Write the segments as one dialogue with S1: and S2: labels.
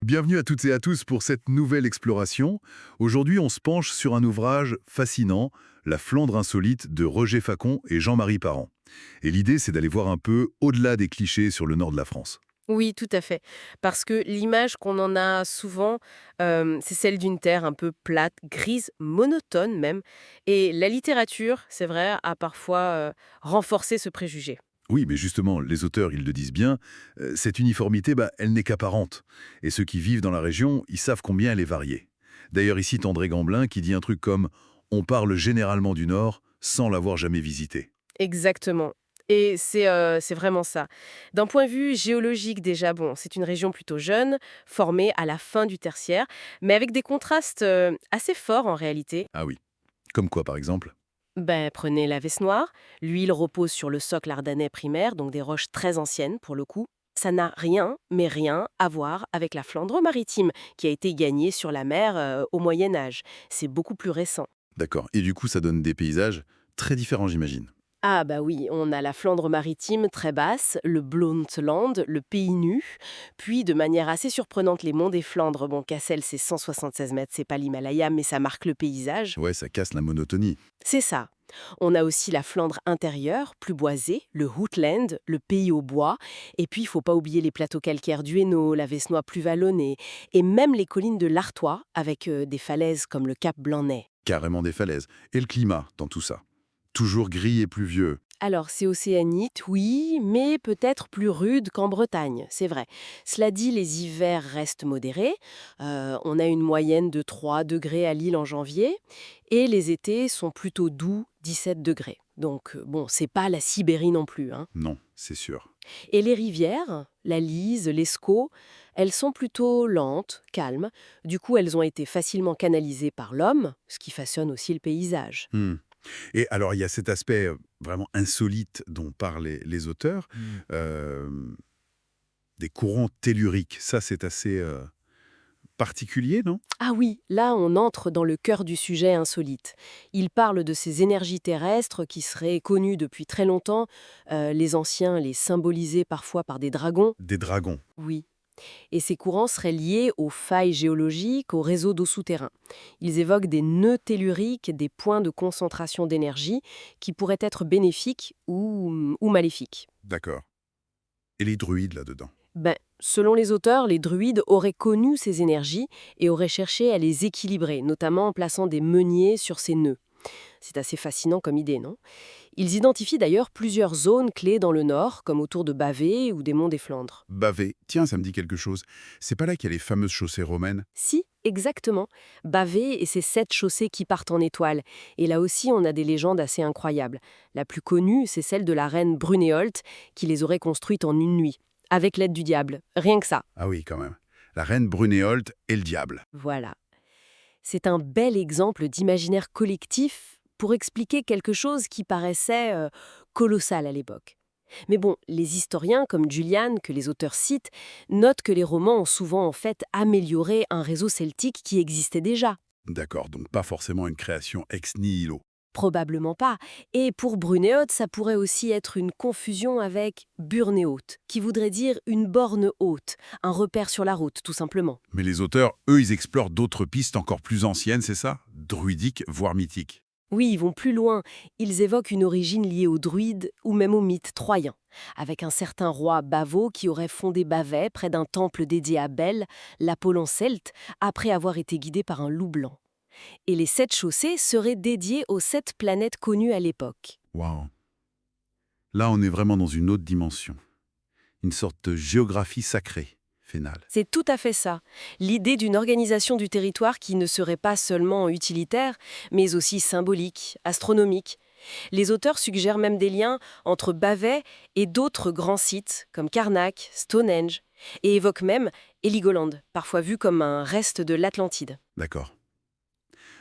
S1: Bienvenue à toutes et à tous pour cette nouvelle exploration. Aujourd'hui, on se penche sur un ouvrage fascinant, La Flandre insolite de Roger Facon et Jean-Marie Parent. Et l'idée, c'est d'aller voir un peu au-delà des clichés sur le nord de la France.
S2: Oui, tout à fait. Parce que l'image qu'on en a souvent, c'est celle d'une terre un peu plate, grise, monotone même. Et la littérature, c'est vrai, a parfois renforcé ce préjugé.
S1: Oui, mais justement, les auteurs, ils le disent bien, cette uniformité, elle n'est qu'apparente. Et ceux qui vivent dans la région, ils savent combien elle est variée. D'ailleurs, ici, André Gamblin qui dit un truc comme «On parle généralement du Nord sans l'avoir jamais visité».
S2: Exactement. Et c'est vraiment ça. D'un point de vue géologique déjà, bon, c'est une région plutôt jeune, formée à la fin du tertiaire, mais avec des contrastes assez forts en réalité.
S1: Ah oui. Comme quoi, par exemple?
S2: Ben, prenez la Vesse noire. L'huile repose sur le socle ardennais primaire, donc des roches très anciennes pour le coup. Ça n'a rien, mais rien à voir avec la Flandre maritime, qui a été gagnée sur la mer au Moyen Âge. C'est beaucoup plus récent.
S1: D'accord. Et du coup, ça donne des paysages très différents, j'imagine.
S2: Ah bah oui, on a la Flandre maritime très basse, le Blondland, le pays nu, puis de manière assez surprenante les monts des Flandres. Bon, Cassel c'est 176 mètres, c'est pas l'Himalaya, mais ça marque le paysage.
S1: Ouais, ça casse la monotonie.
S2: C'est ça. On a aussi la Flandre intérieure, plus boisée, le Hootland, le pays au bois, et puis il faut pas oublier les plateaux calcaires du Hainaut, la Vesnois plus vallonnée, et même les collines de l'Artois, avec des falaises comme le Cap Blanc-Nez.
S1: Carrément des falaises. Et le climat dans tout ça? Toujours gris et pluvieux.
S2: Alors, c'est océanite, oui, mais peut-être plus rude qu'en Bretagne, c'est vrai. Cela dit, les hivers restent modérés. On a une moyenne de 3 degrés à Lille en janvier, et les étés sont plutôt doux, 17 degrés. Donc, bon, c'est pas la Sibérie non plus, hein.
S1: Non, c'est sûr.
S2: Et les rivières, la Lise, l'Escaut, elles sont plutôt lentes, calmes. Du coup, elles ont été facilement canalisées par l'homme, ce qui façonne aussi le paysage.
S1: Hmm. Et alors, il y a cet aspect vraiment insolite dont parlent les auteurs, euh, des courants telluriques. Ça, c'est assez particulier, non?
S2: Ah oui, là on entre dans le cœur du sujet insolite. Il parle de ces énergies terrestres qui seraient connues depuis très longtemps. Les anciens les symbolisaient parfois par des dragons.
S1: Des dragons.
S2: Oui. Et ces courants seraient liés aux failles géologiques, aux réseaux d'eau souterrains. Ils évoquent des nœuds telluriques, des points de concentration d'énergie qui pourraient être bénéfiques ou maléfiques.
S1: D'accord. Et les druides là-dedans?
S2: Ben, selon les auteurs, les druides auraient connu ces énergies et auraient cherché à les équilibrer, notamment en plaçant des meuniers sur ces nœuds. C'est assez fascinant comme idée, non? Ils identifient d'ailleurs plusieurs zones clés dans le nord, comme autour de Bavay ou des monts des Flandres.
S1: Bavé. Tiens, ça me dit quelque chose. C'est pas là qu'il y a les fameuses chaussées romaines?
S2: Si, exactement. Bavay et ses 7 chaussées qui partent en étoile. Et là aussi, on a des légendes assez incroyables. La plus connue, c'est celle de la reine Brunéolt, qui les aurait construites en une nuit, avec l'aide du diable. Rien que ça.
S1: Ah oui, quand même. La reine Brunéolt et le diable.
S2: Voilà. C'est un bel exemple d'imaginaire collectif pour expliquer quelque chose qui paraissait colossal à l'époque. Mais bon, les historiens comme Julian, que les auteurs citent, notent que les romans ont souvent en fait amélioré un réseau celtique qui existait déjà.
S1: D'accord, donc pas forcément une création ex nihilo.
S2: Probablement pas. Et pour Brunéote, ça pourrait aussi être une confusion avec Burnéote, qui voudrait dire une borne haute, un repère sur la route, tout simplement.
S1: Mais les auteurs, eux, ils explorent d'autres pistes encore plus anciennes, c'est ça? Druidiques, voire mythiques.
S2: Oui, ils vont plus loin. Ils évoquent une origine liée aux druides ou même aux mythes troyens, avec un certain roi Bavo qui aurait fondé Bavay près d'un temple dédié à Bel, l'Apollon celte, après avoir été guidé par un loup blanc. Et les 7 chaussées seraient dédiées aux 7 planètes connues à l'époque.
S1: Waouh. Là, on est vraiment dans une autre dimension. Une sorte de géographie sacrée, finale.
S2: C'est tout à fait ça. L'idée d'une organisation du territoire qui ne serait pas seulement utilitaire, mais aussi symbolique, astronomique. Les auteurs suggèrent même des liens entre Bavay et d'autres grands sites, comme Karnak, Stonehenge, et évoquent même Heligoland, parfois vu comme un reste de l'Atlantide.
S1: D'accord.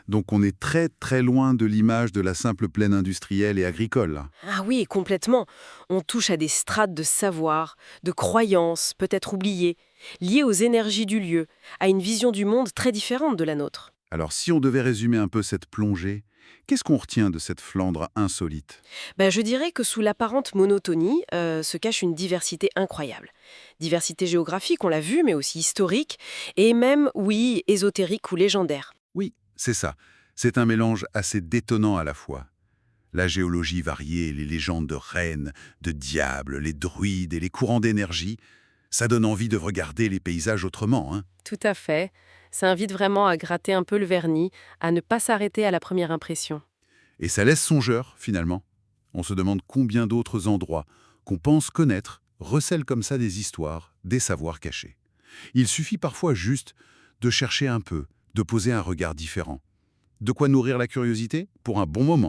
S1: Donc on est très très loin de l'image de la simple plaine industrielle et agricole, là.
S2: Ah oui, complètement. On touche à des strates de savoir, de croyances, peut-être oubliées, liées aux énergies du lieu, à une vision du monde très différente de la nôtre.
S1: Alors si on devait résumer un peu cette plongée,
S3: Qu'est-ce qu'on retient de cette Flandre insolite?
S2: Je dirais que sous l'apparente monotonie se cache une diversité incroyable. Diversité géographique, on l'a vu, mais aussi historique, et même, oui, ésotérique ou légendaire.
S3: Oui, c'est ça. C'est un mélange assez détonnant à la fois. La géologie variée, les légendes de reines, de diables, les druides et les courants d'énergie, ça donne envie de regarder les paysages autrement, hein.
S2: Tout à fait. Ça invite vraiment à gratter un peu le vernis, à ne pas s'arrêter à la première impression.
S3: Et ça laisse songeur, finalement. On se demande combien d'autres endroits qu'on pense connaître recèlent comme ça des histoires, des savoirs cachés. Il suffit parfois juste de chercher un peu, de poser un regard différent. De quoi nourrir la curiosité pour un bon moment.